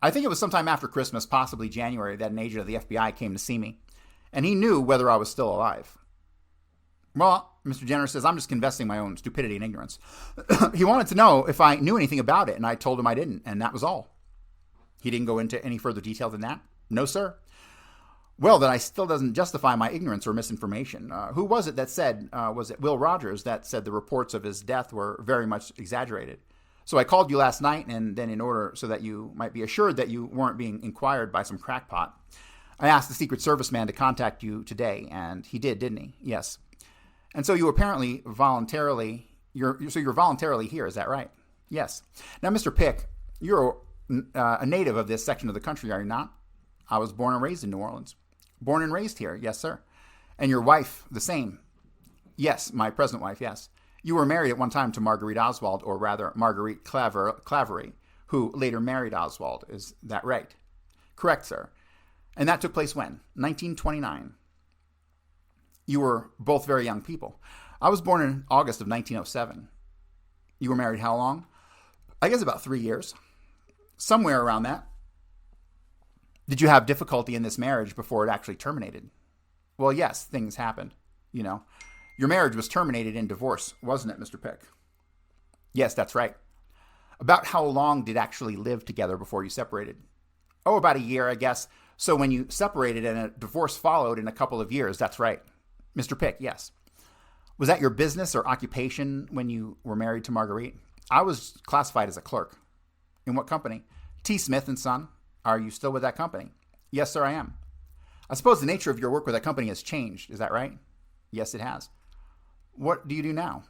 I think it was sometime after Christmas, possibly January, that an agent of the FBI came to see me. And he knew whether I was still alive. Well, Mr. Jenner says, I'm just confessing my own stupidity and ignorance. He wanted to know if I knew anything about it, and I told him I didn't, and that was all. He didn't go into any further detail than that? No, sir. Well, that still doesn't justify my ignorance or misinformation. Who was it that said, was it Will Rogers that said the reports of his death were very much exaggerated? So I called you last night, and then in order so that you might be assured that you weren't being inquired by some crackpot, I asked the Secret Service man to contact you today, and he did, didn't he? Yes. And so you apparently voluntarily, you're voluntarily here, is that right? Yes. Now, Mr. Pick, you're a native of this section of the country, are you not? I was born and raised in New Orleans. Born and raised here, yes, sir. And your wife, the same? Yes, my present wife, yes. You were married at one time to Marguerite Oswald, or rather Marguerite Claverie, who later married Oswald. Is that right? Correct, sir. And that took place when? 1929. You were both very young people. I was born in August of 1907. You were married how long? I guess about 3 years. Somewhere around that. Did you have difficulty in this marriage before it actually terminated? Well, yes, things happened. You know, your marriage was terminated in divorce, wasn't it, Mr. Pick? Yes, that's right. About how long did actually live together before you separated? Oh, about a year, I guess. So when you separated and a divorce followed in a couple of years, that's right. Mr. Pick, yes. Was that your business or occupation when you were married to Marguerite? I was classified as a clerk. In what company? T. Smith and Son. Are you still with that company? Yes, sir, I am. I suppose the nature of your work with that company has changed. Is that right? Yes, it has. What do you do now?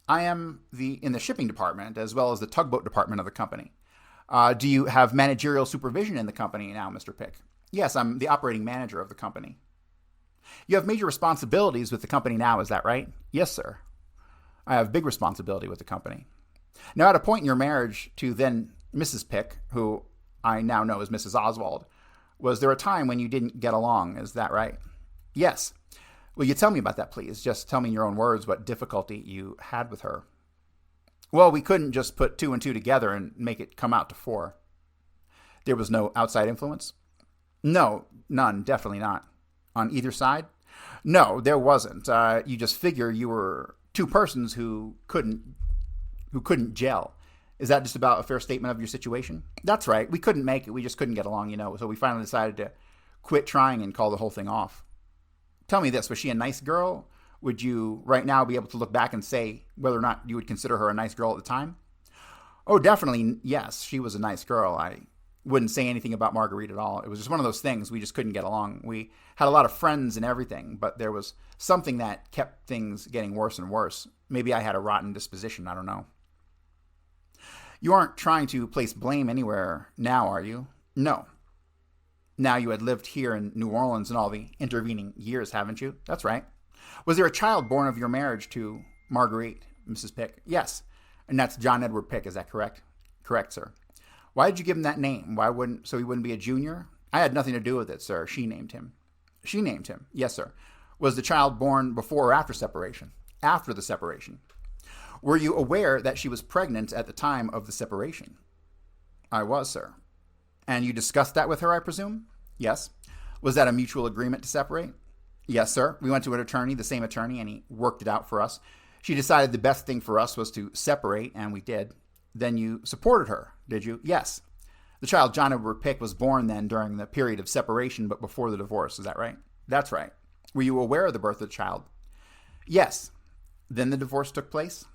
I am in the shipping department as well as the tugboat department of the company. Do you have managerial supervision in the company now, Mr. Pick? Yes, I'm the operating manager of the company. You have major responsibilities with the company now, is that right? Yes, sir. I have big responsibility with the company. Now, at a point in your marriage to then Mrs. Pick, who I now know as Mrs. Oswald, was there a time when you didn't get along? Is that right? Yes. Will you tell me about that, please? Just tell me in your own words what difficulty you had with her. Well, we couldn't just put 2 and 2 together and make it come out to 4. There was no outside influence? No, none, definitely not. On either side? No, there wasn't. You just figure you were 2 persons who couldn't gel. Is that just about a fair statement of your situation? That's right. We couldn't make it. We just couldn't get along, you know. So we finally decided to quit trying and call the whole thing off. Tell me this. Was she a nice girl? Would you right now be able to look back and say whether or not you would consider her a nice girl at the time? Oh, definitely. Yes, she was a nice girl. I wouldn't say anything about Marguerite at all. It was just one of those things. We just couldn't get along. We had a lot of friends and everything, but there was something that kept things getting worse and worse. Maybe I had a rotten disposition. I don't know. You aren't trying to place blame anywhere now, are you? No. Now you had lived here in New Orleans in all the intervening years, haven't you? That's right. Was there a child born of your marriage to Marguerite, Mrs. Pick? Yes. And that's John Edward Pick, is that correct? Correct, sir. Why did you give him that name? So he wouldn't be a junior? I had nothing to do with it, sir. She named him. She named him. Yes, sir. Was the child born before or after separation? After the separation. Were you aware that she was pregnant at the time of the separation? I was, sir. And you discussed that with her, I presume? Yes. Was that a mutual agreement to separate? Yes, sir. We went to an attorney, the same attorney, and he worked it out for us. She decided the best thing for us was to separate, and we did. Then you supported her, did you? Yes. The child, John Edward Pick, was born then during the period of separation, but before the divorce. Is that right? That's right. Were you aware of the birth of the child? Yes. Then the divorce took place?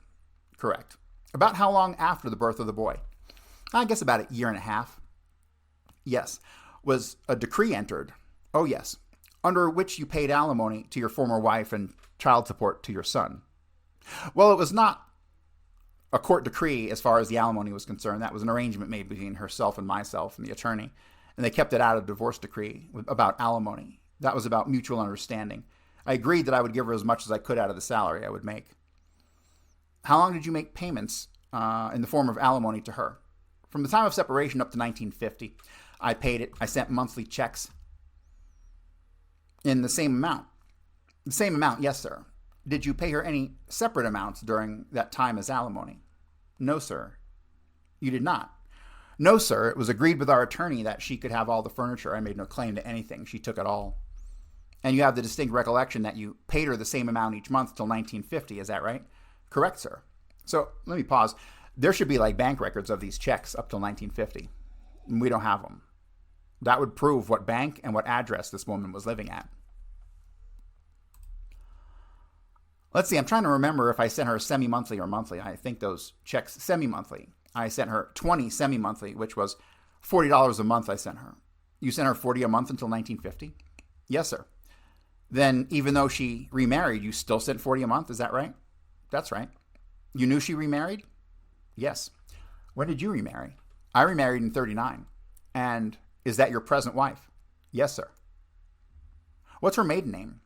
Correct. About how long after the birth of the boy? I guess about a year and a half. Yes. Was a decree entered? Oh, yes. Under which you paid alimony to your former wife and child support to your son. Well, it was not a court decree as far as the alimony was concerned. That was an arrangement made between herself and myself and the attorney. And they kept it out of the divorce decree about alimony. That was about mutual understanding. I agreed that I would give her as much as I could out of the salary I would make. How long did you make payments in the form of alimony to her? From the time of separation up to 1950, I paid it. I sent monthly checks in the same amount. The same amount, yes, sir. Did you pay her any separate amounts during that time as alimony? No, sir. You did not. No, sir. It was agreed with our attorney that she could have all the furniture. I made no claim to anything. She took it all. And you have the distinct recollection that you paid her the same amount each month till 1950. Is that right? Correct, sir. So let me pause. There should be like bank records of these checks up till 1950. We don't have them. That would prove what bank and what address this woman was living at. Let's see. I'm trying to remember if I sent her semi-monthly or monthly. I think those checks semi-monthly. I sent her 20 semi-monthly, which was $40 a month I sent her. You sent her $40 a month until 1950? Yes, sir. Then even though she remarried, you still sent $40 a month? Is that right? That's right. You knew she remarried? Yes. When did you remarry? I remarried in 39. And is that your present wife? Yes, sir. What's her maiden name?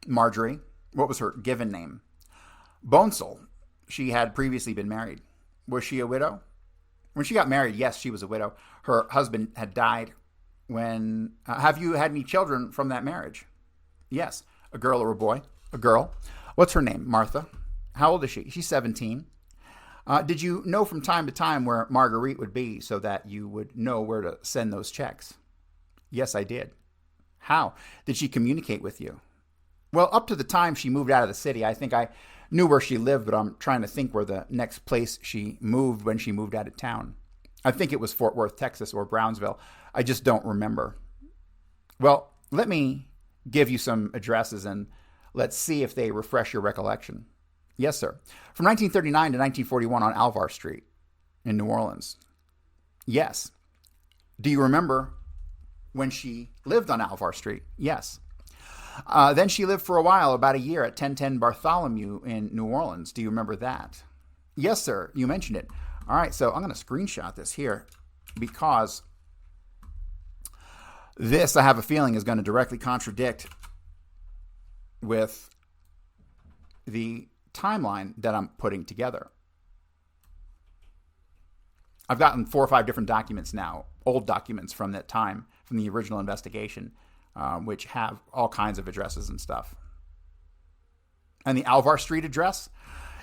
Marguerite. What was her given name? Bonesel. She had previously been married. Was she a widow? When she got married, yes, she was a widow. Her husband had died. When have you had any children from that marriage? Yes. A girl or a boy? A girl. What's her name? Martha. How old is she? She's 17. Did you know from time to time where Marguerite would be so that you would know where to send those checks? Yes, I did. How? Did she communicate with you? Well, up to the time she moved out of the city, I think I knew where she lived, but I'm trying to think where the next place she moved when she moved out of town. I think it was Fort Worth, Texas, or Brownsville. I just don't remember. Well, let me give you some addresses and let's see if they refresh your recollection. Yes, sir. From 1939 to 1941 on Alvar Street in New Orleans. Yes. Do you remember when she lived on Alvar Street? Yes. Then she lived for a while, about a year, at 1010 Bartholomew in New Orleans. Do you remember that? Yes, sir. You mentioned it. All right, so I'm going to screenshot this here because this, I have a feeling, is going to directly contradict with the timeline that I'm putting together. I've gotten 4 or 5 different documents now, old documents from that time, from the original investigation, which have all kinds of addresses and stuff. And the Alvar Street address,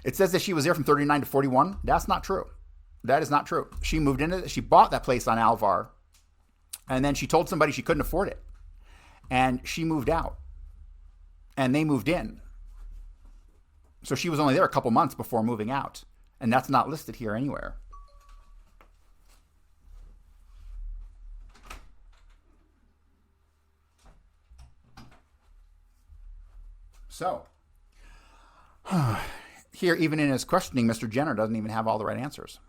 it says that she was there from 39 to 41. That's not true. That is not true. She moved into it. She bought that place on Alvar, and then she told somebody she couldn't afford it. And she moved out, and they moved in. So she was only there a couple months before moving out, and that's not listed here anywhere. So, here, even in his questioning, Mr. Jenner doesn't even have all the right answers.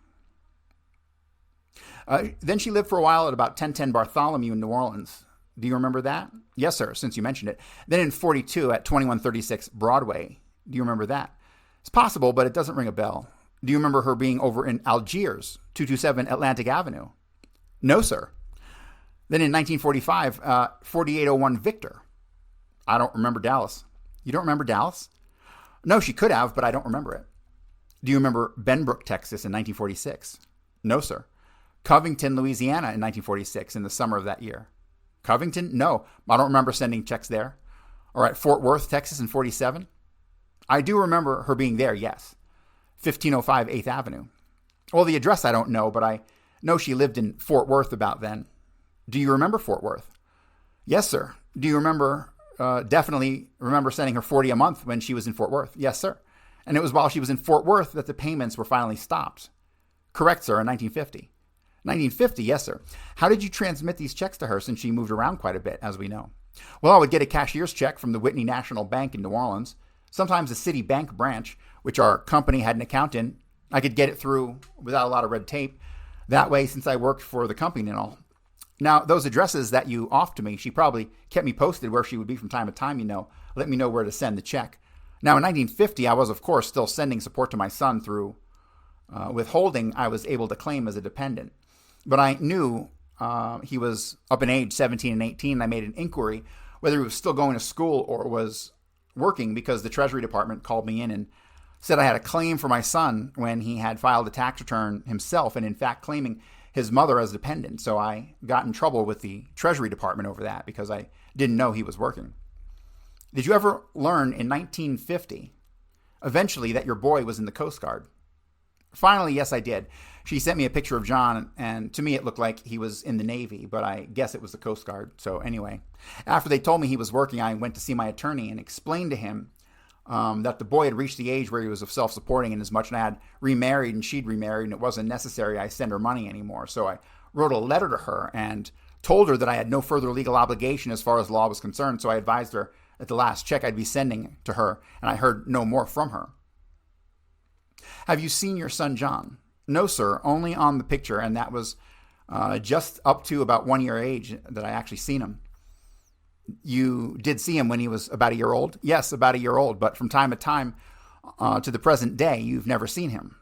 Then she lived for a while at about 1010 Bartholomew in New Orleans. Do you remember that? Yes, sir, since you mentioned it. Then in 42 at 2136 Broadway. Do you remember that? It's possible, but it doesn't ring a bell. Do you remember her being over in Algiers, 227 Atlantic Avenue? No, sir. Then in 1945, 4801 Victor. I don't remember Dallas. You don't remember Dallas? No, she could have, but I don't remember it. Do you remember Benbrook, Texas in 1946? No, sir. Covington, Louisiana in 1946 in the summer of that year. Covington? No, I don't remember sending checks there. All right, Fort Worth, Texas in 47? I do remember her being there, yes. 1505 8th Avenue. Well, the address I don't know, but I know she lived in Fort Worth about then. Do you remember Fort Worth? Yes, sir. Do you remember... definitely remember sending her $40 a month when she was in Fort Worth. Yes, sir. And it was while she was in Fort Worth that the payments were finally stopped. Correct, sir, in 1950. 1950, yes, sir. How did you transmit these checks to her since she moved around quite a bit, as we know? Well, I would get a cashier's check from the Whitney National Bank in New Orleans, sometimes the City Bank branch, which our company had an account in. I could get it through without a lot of red tape. That way, since I worked for the company and all. Now, those addresses that you offered to me, she probably kept me posted where she would be from time to time, let me know where to send the check. Now, in 1950, I was, of course, still sending support to my son through withholding I was able to claim as a dependent. But I knew he was up in age, 17 and 18. I made an inquiry whether he was still going to school or was working because the Treasury Department called me in and said I had a claim for my son when he had filed a tax return himself and in fact claiming his mother as dependent. So I got in trouble with the Treasury Department over that because I didn't know he was working. Did you ever learn in 1950, eventually, that your boy was in the Coast Guard? Finally, yes, I did. She sent me a picture of John, and to me it looked like he was in the Navy, but I guess it was the Coast Guard. So anyway, after they told me he was working, I went to see my attorney and explained to him that the boy had reached the age where he was self-supporting, and as much as I had remarried and she'd remarried and it wasn't necessary I send her money anymore. So I wrote a letter to her and told her that I had no further legal obligation as far as law was concerned. So I advised her that the last check I'd be sending to her, and I heard no more from her. Have you seen your son, John? No, sir, only on the picture, and that was just up to about 1 year age that I actually seen him. You did see him when he was about a year old? Yes, about a year old, but from time to time to the present day, you've never seen him.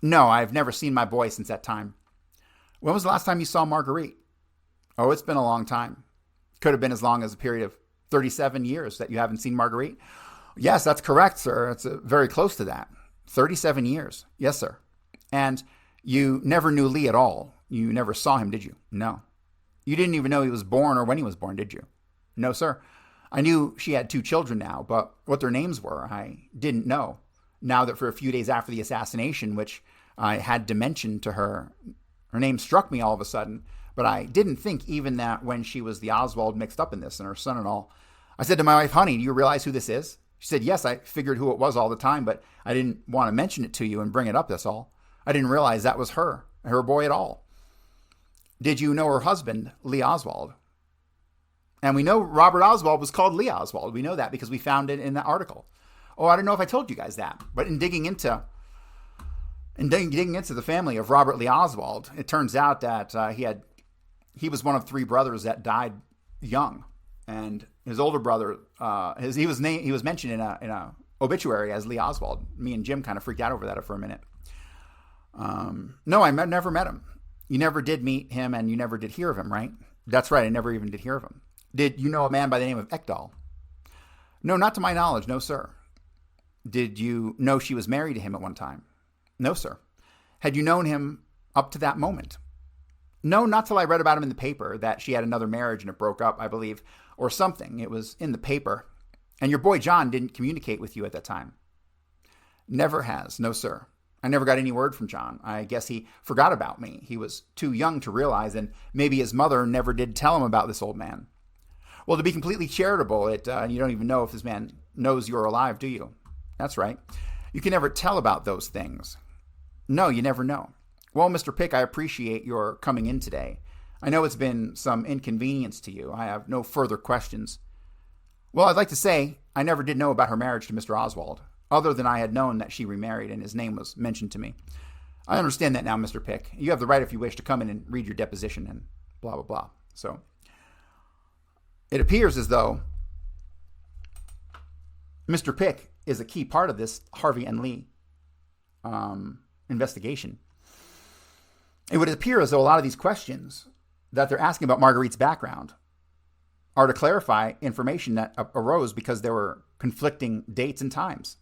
No, I've never seen my boy since that time. When was the last time you saw Marguerite? Oh, it's been a long time. Could have been as long as a period of 37 years that you haven't seen Marguerite. Yes, that's correct, sir. It's very close to that. 37 years. Yes, sir. And you never knew Lee at all. You never saw him, did you? No. You didn't even know he was born or when he was born, did you? No, sir. I knew she had 2 children now, but what their names were, I didn't know. Now that for a few days after the assassination, which I had to mention to her, her name struck me all of a sudden, but I didn't think even that when she was the Oswald mixed up in this and her son and all. I said to my wife, honey, do you realize who this is? She said, yes, I figured who it was all the time, but I didn't want to mention it to you and bring it up, that's all. I didn't realize that was her boy at all. Did you know her husband, Lee Oswald? And we know Robert Oswald was called Lee Oswald. We know that because we found it in the article. Oh, I don't know if I told you guys that, but in digging into the family of Robert Lee Oswald, it turns out that he was one of 3 brothers that died young, and his older brother, he was mentioned in a obituary as Lee Oswald. Me and Jim kind of freaked out over that for a minute. No, I never met him. You never did meet him, and you never did hear of him, right? That's right. I never even did hear of him. Did you know a man by the name of Ekdahl? No, not to my knowledge. No, sir. Did you know she was married to him at one time? No, sir. Had you known him up to that moment? No, not till I read about him in the paper, that she had another marriage and it broke up, I believe, or something. It was in the paper. And your boy John didn't communicate with you at that time? Never has. No, sir. I never got any word from John. I guess he forgot about me. He was too young to realize, and maybe his mother never did tell him about this old man. Well, to be completely charitable, you don't even know if this man knows you're alive, do you? That's right. You can never tell about those things. No, you never know. Well, Mr. Pick, I appreciate your coming in today. I know it's been some inconvenience to you. I have no further questions. Well, I'd like to say I never did know about her marriage to Mr. Oswald, other than I had known that she remarried and his name was mentioned to me. I understand that now, Mr. Pick. You have the right, if you wish, to come in and read your deposition and blah, blah, blah. So it appears as though Mr. Pick is a key part of this Harvey and Lee investigation. It would appear as though a lot of these questions that they're asking about Marguerite's background are to clarify information that arose because there were conflicting dates and times.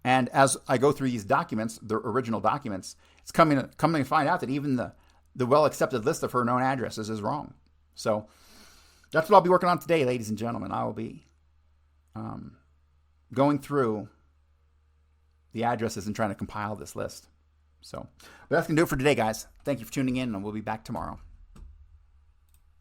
And as I go through these documents, the original documents, it's coming to find out that even the well-accepted list of her known addresses is wrong. So that's what I'll be working on today, ladies and gentlemen. I will be going through the addresses and trying to compile this list. So, but that's going to do it for today, guys. Thank you for tuning in, and we'll be back tomorrow.